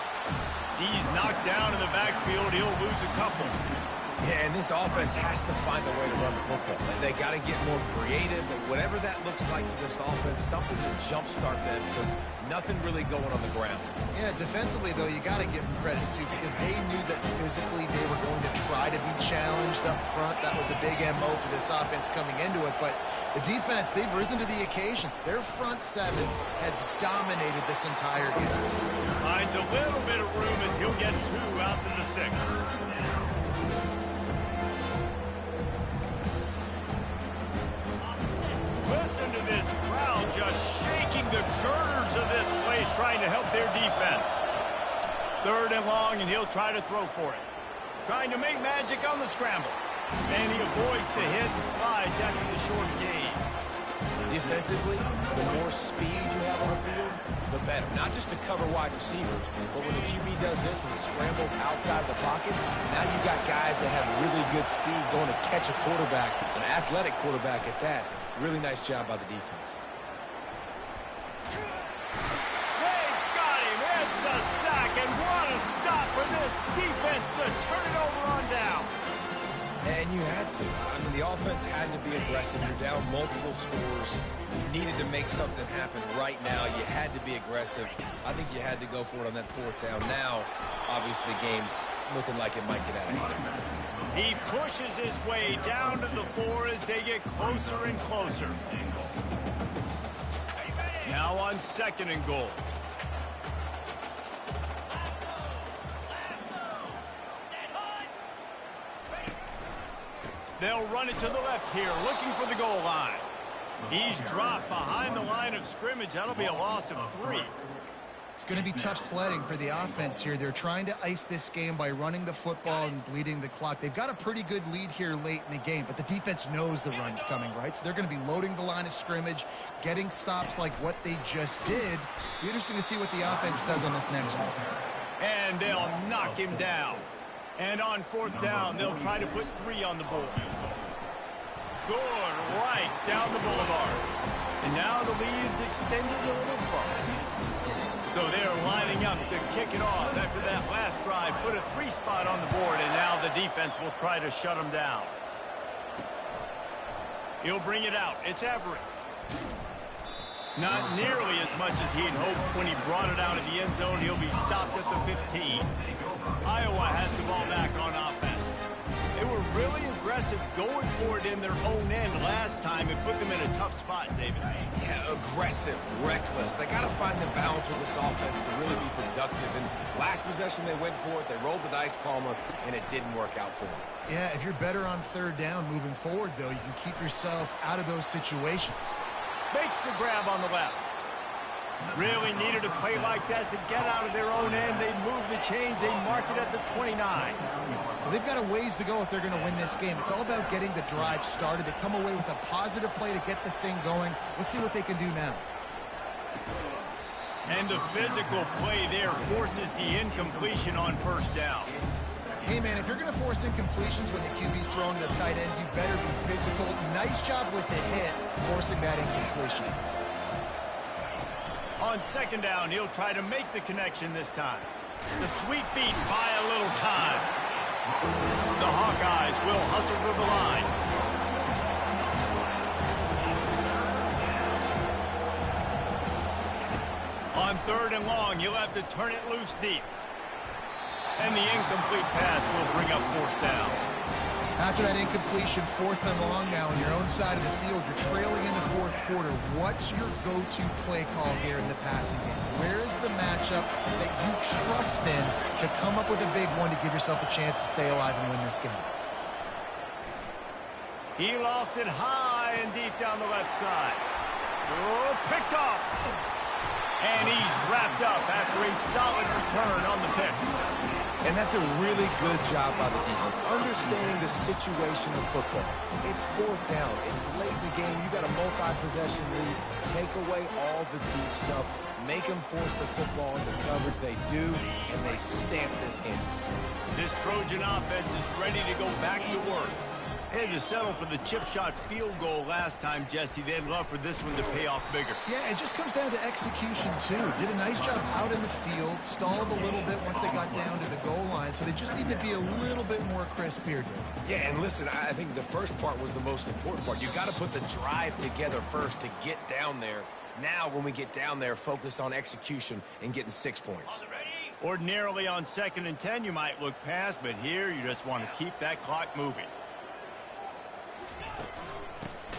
He's knocked down in the backfield. He'll lose a couple. Yeah, and this offense has to find a way to run the football. They got to get more creative, but whatever that looks like for this offense, something to jumpstart them, because nothing really going on the ground. Yeah, defensively, though, you got to give them credit, too, because they knew that physically they were going to try to be challenged up front. That was a big MO for this offense coming into it, but the defense, they've risen to the occasion. Their front seven has dominated this entire game. Finds a little bit of room as he'll get 2 out to the 6. Listen to this crowd just shaking the girders of this place, trying to help their defense. 3rd and long, and he'll try to throw for it. Trying to make magic on the scramble. And he avoids the hit and slides after the short gain. Defensively, the more speed you have on the field, the better. Not just to cover wide receivers, but when the QB does this and scrambles outside the pocket, now you've got guys that have really good speed going to catch a quarterback, an athletic quarterback at that. Really nice job by the defense. They got him. It's a sack, and what a stop for this defense to turn it over on down. And you had to. I mean, the offense had to be aggressive. You're down multiple scores. You needed to make something happen right now. You had to be aggressive. I think you had to go for it on that 4th down. Now, obviously, the game's looking like it might get out of hand. He pushes his way down to the 4 as they get closer and closer. Now on 2nd and goal. They'll run it to the left here, looking for the goal line. He's dropped behind the line of scrimmage. That'll be a loss of 3. It's going to be tough sledding for the offense here. They're trying to ice this game by running the football and bleeding the clock. They've got a pretty good lead here late in the game, but the defense knows the run's coming, right? So they're going to be loading the line of scrimmage, getting stops like what they just did. Be interesting to see what the offense does on this next one. And they'll knock him down. And on 4th down, they'll try to put 3 on the board. Good right down the boulevard. And now the lead's extended a little further. So they're lining up to kick it off after that last drive. Put a 3 spot on the board, and now the defense will try to shut them down. He'll bring it out. It's Everett. Not nearly as much as he'd hoped when he brought it out of the end zone. He'll be stopped at the 15. Iowa has the ball back on offense. They were really aggressive going for it in their own end last time. It put them in a tough spot, David. Yeah, aggressive, reckless. They got to find the balance with this offense to really be productive. And last possession, they went for it. They rolled the dice, Palmer, and it didn't work out for them. Yeah, if you're better on third down moving forward, though, you can keep yourself out of those situations. Makes the grab on the left. Really needed a play like that to get out of their own end. They move the chains. They mark it at the 29. Well, they've got a ways to go if they're going to win this game. It's all about getting the drive started. They come away with a positive play to get this thing going. Let's see what they can do now. And the physical play there forces the incompletion on first down. Hey, man, if you're going to force incompletions when the QB's throwing the tight end, you better be physical. Nice job with the hit, forcing that incompletion. On second down, he'll try to make the connection this time. The sweet feet buy a little time. The Hawkeyes will hustle to the line. On third and long, you'll have to turn it loose deep. And the incomplete pass will bring up fourth down. After that incompletion, fourth and long now on your own side of the field, you're trailing in the fourth quarter. What's your go-to play call here in the passing game? Where is the matchup that you trust in to come up with a big one to give yourself a chance to stay alive and win this game? He lofts it high and deep down the left side. Oh, picked off. And he's wrapped up after a solid return on the pick. And that's a really good job by the defense, understanding the situation of football. It's fourth down. It's late in the game. You got a multi-possession lead. Take away all the deep stuff. Make them force the football into coverage. They do, and they stamp this in. This Trojan offense is ready to go back to work. They had to settle for the chip shot field goal last time, Jesse. They'd love for this one to pay off bigger. Yeah, it just comes down to execution, too. Did a nice job out in the field, stalled a little bit once they got down to the goal line, so they just need to be a little bit more crisp here, Dave. Yeah, and listen, I think the first part was the most important part. You got to put the drive together first to get down there. Now, when we get down there, focus on execution and getting 6 points. Ordinarily on 2nd and 10, you might look past, but here you just want to keep that clock moving.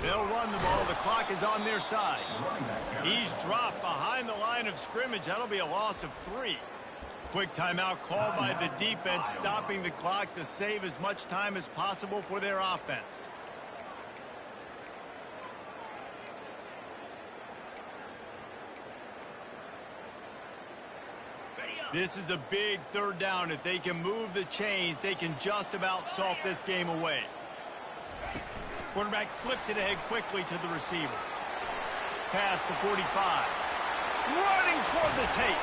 They'll run the ball. The clock is on their side. He's dropped behind the line of scrimmage. That'll be a loss of 3. Quick timeout called by the defense, stopping the clock to save as much time as possible for their offense. This is a big third down. If they can move the chains, they can just about salt this game away. Quarterback flips it ahead quickly to the receiver. Past the 45. Running toward the tape.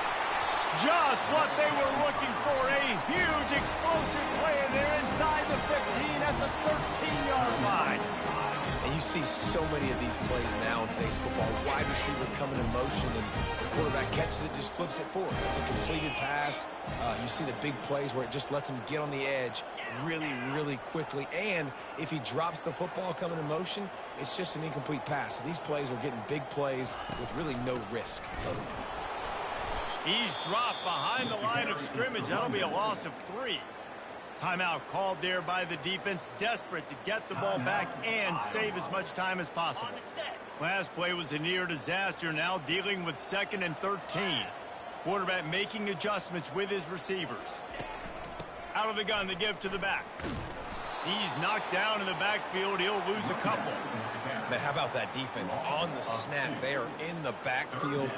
Just what they were looking for. A huge explosive play, and they're inside the 15 at the 13-yard line. And you see so many of these plays now in today's football. Wide receiver coming in motion, and the quarterback catches it, just flips it forward. It's a completed pass. You see the big plays where it just lets him get on the edge really, really quickly. And if he drops the football coming in motion, it's just an incomplete pass. So these plays are getting big plays with really no risk. He's dropped behind the line of scrimmage. That'll be a loss of 3. Timeout called there by the defense, desperate to get the ball back and save as much time as possible. Last play was a near disaster, now dealing with 2nd and 13. Quarterback making adjustments with his receivers. Out of the gun to give to the back. He's knocked down in the backfield. He'll lose a couple. Man, how about that defense on the snap? They are in the backfield.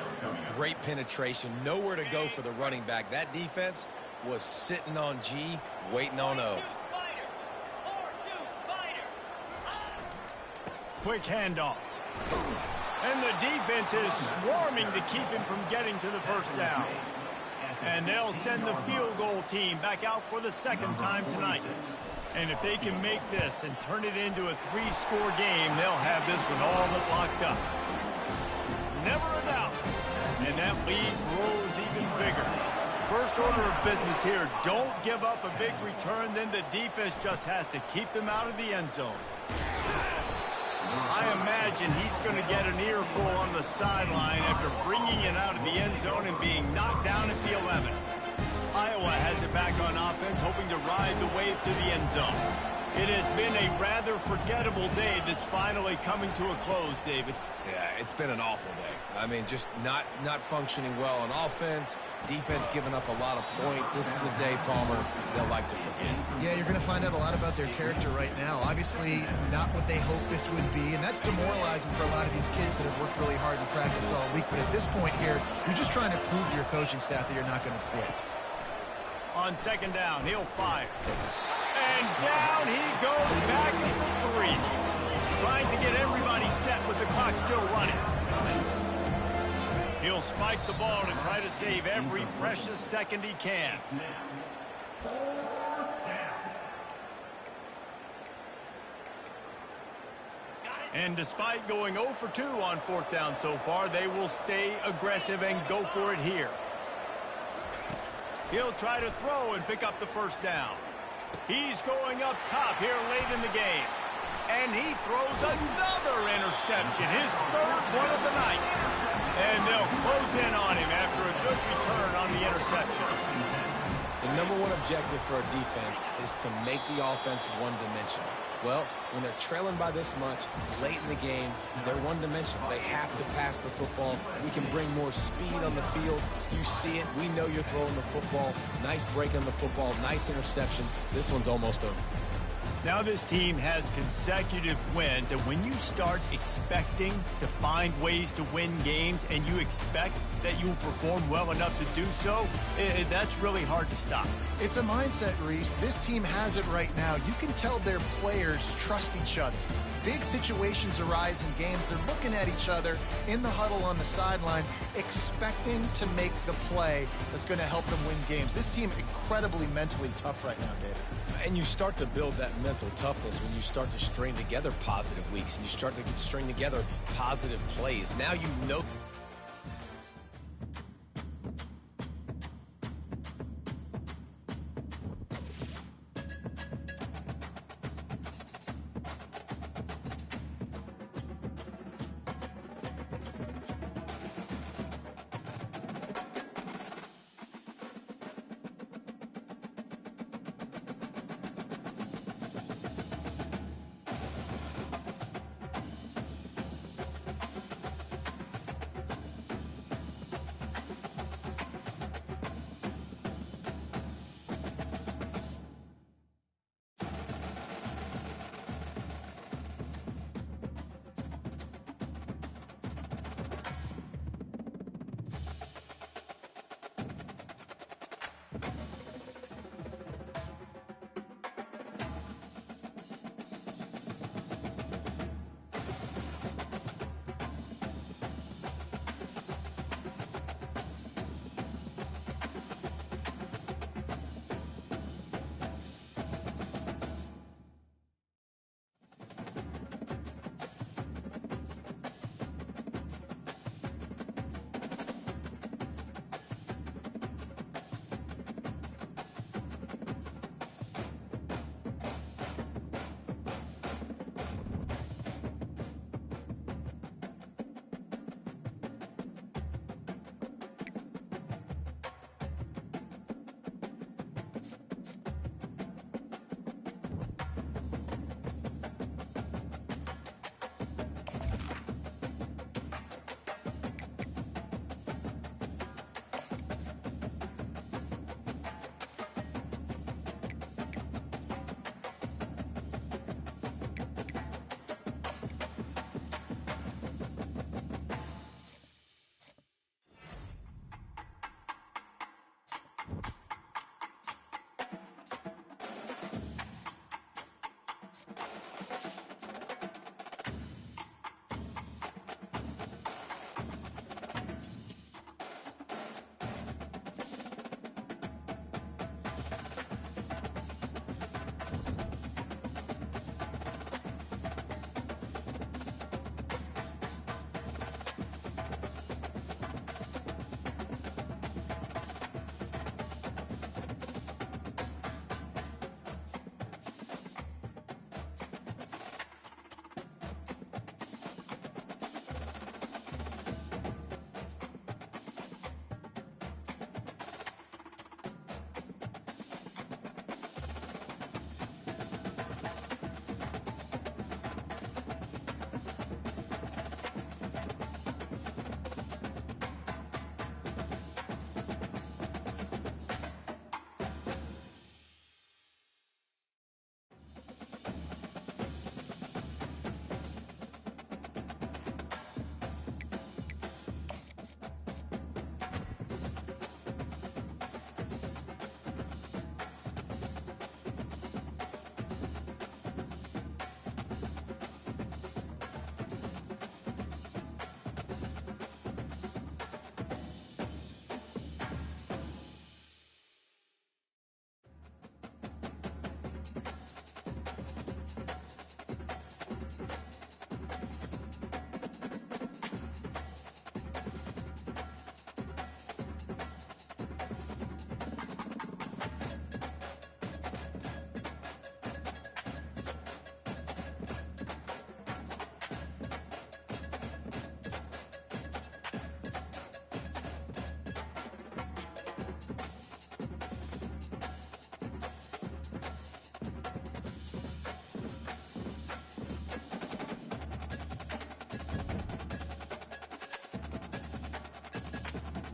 Great penetration. Nowhere to go for the running back. That defense was sitting on G, waiting on O. Quick handoff. And the defense is swarming to keep him from getting to the first down. And they'll send the field goal team back out for the 2nd time tonight. And if they can make this and turn it into a 3-score game, they'll have this one all but locked up. Never a doubt. And that lead grows even bigger. First order of business here, don't give up a big return, then the defense just has to keep them out of the end zone. I imagine he's going to get an earful on the sideline after bringing it out of the end zone and being knocked down at the 11. Iowa has it back on offense, hoping to ride the wave to the end zone. It has been a rather forgettable day that's finally coming to a close, David. Yeah, it's been an awful day. I mean, just not functioning well on offense, defense giving up a lot of points. This is a day, Palmer, they'll like to forget. Yeah, you're going to find out a lot about their character right now. Obviously, not what they hoped this would be, and that's demoralizing for a lot of these kids that have worked really hard in practice all week. But at this point here, you're just trying to prove to your coaching staff that you're not going to quit. On second down, he'll fire. And down he goes back at the 3. Trying to get everybody set with the clock still running. He'll spike the ball and try to save every precious second he can. And despite going 0 for 2 on fourth down so far, they will stay aggressive and go for it here. He'll try to throw and pick up the first down. He's going up top here late in the game. And he throws another interception, his third one of the night. And they'll close in on him after a good return on the interception. The number one objective for a defense is to make the offense one-dimensional. Well, when they're trailing by this much late in the game, they're one-dimensional. They have to pass the football. We can bring more speed on the field. You see it. We know you're throwing the football. Nice break on the football. Nice interception. This one's almost over. Now this team has consecutive wins, and when you start expecting to find ways to win games and you expect that you will perform well enough to do so, that's really hard to stop. It's a mindset, Reese. This team has it right now. You can tell their players trust each other. Big situations arise in games. They're looking at each other in the huddle on the sideline, expecting to make the play that's going to help them win games. This team incredibly mentally tough right now, David. And you start to build that mental toughness when you start to string together positive weeks and you start to string together positive plays. Now you know